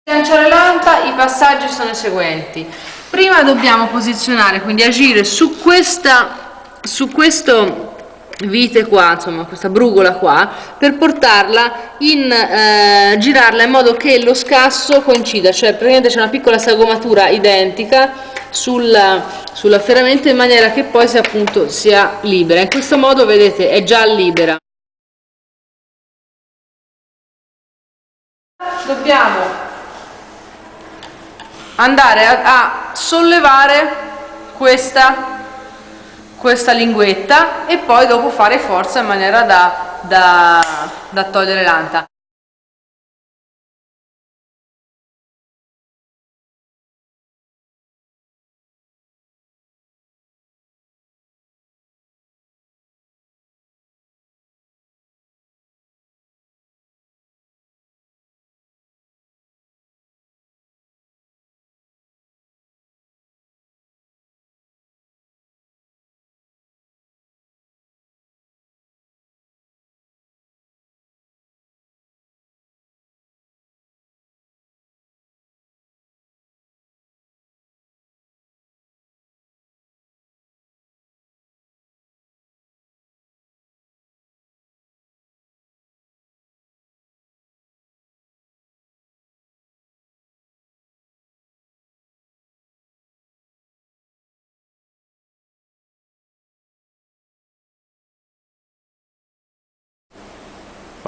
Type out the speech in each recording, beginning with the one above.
Lanciare l'anta, i passaggi sono i seguenti. Prima dobbiamo posizionare, quindi agire su questo vite qua, insomma questa brugola qua, per portarla girarla in modo che lo scasso coincida, cioè praticamente c'è una piccola sagomatura identica sulla ferramenta in maniera che poi sia libera. In questo modo, vedete, è già libera. Dobbiamo andare a sollevare questa linguetta e poi dopo fare forza in maniera da togliere l'anta.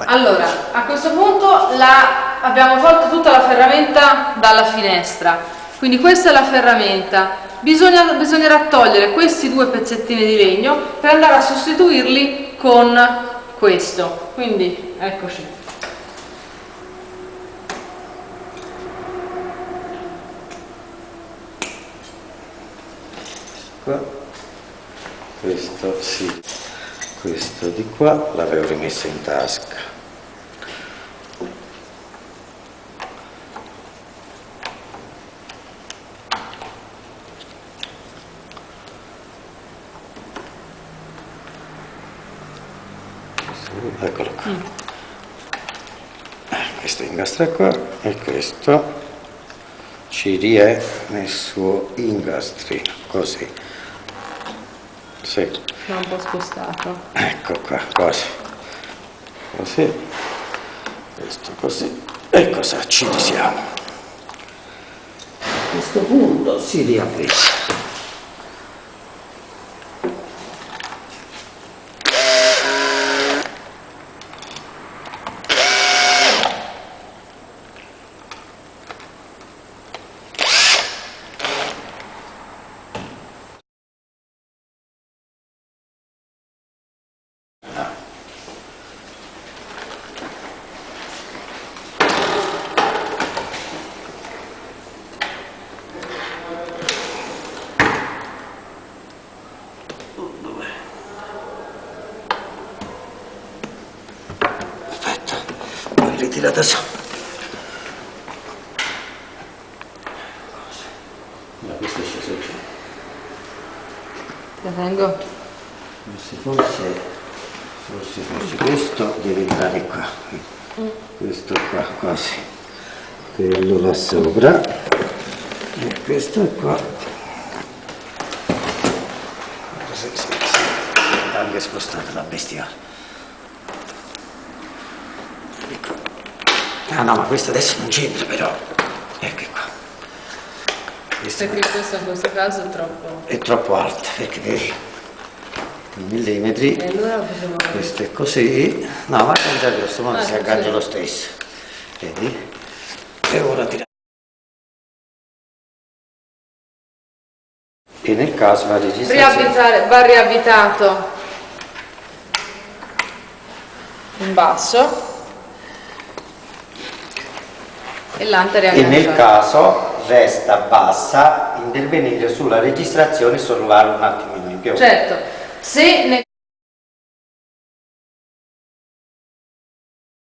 Allora, a questo punto abbiamo tolto tutta la ferramenta dalla finestra, quindi questa è la ferramenta. Bisognerà togliere questi due pezzettini di legno per andare a sostituirli con questo, quindi eccoci. Qua. Questo sì, questo di qua l'avevo rimesso in tasca. Eccolo qua. Questo ingastra qua e questo ci riè nel suo ingastrino, così. Sì. È un po' spostato. Ecco qua, così. Così. Questo così. E cosa ci siamo? A questo punto si riavvicina. Ritirata su. Questo è sceso giù. La tengo? Forse questo deve entrare qua. Questo qua, quasi. Quello là sopra. E questo è qua. Sì. Anche spostata la bestiale. Ah no, ma questo adesso non c'entra però. Ecco qua. Perché questo in questo caso è troppo alto, perché vedi, i millimetri. E allora facciamo questo è così. No, ma in questo modo si aggancia lo stesso. Vedi? E ora tira. E nel caso va registrato. Va riavvitato in basso. E nel caso resta bassa, intervenire sulla registrazione e sollevare un attimino in più. Certo, se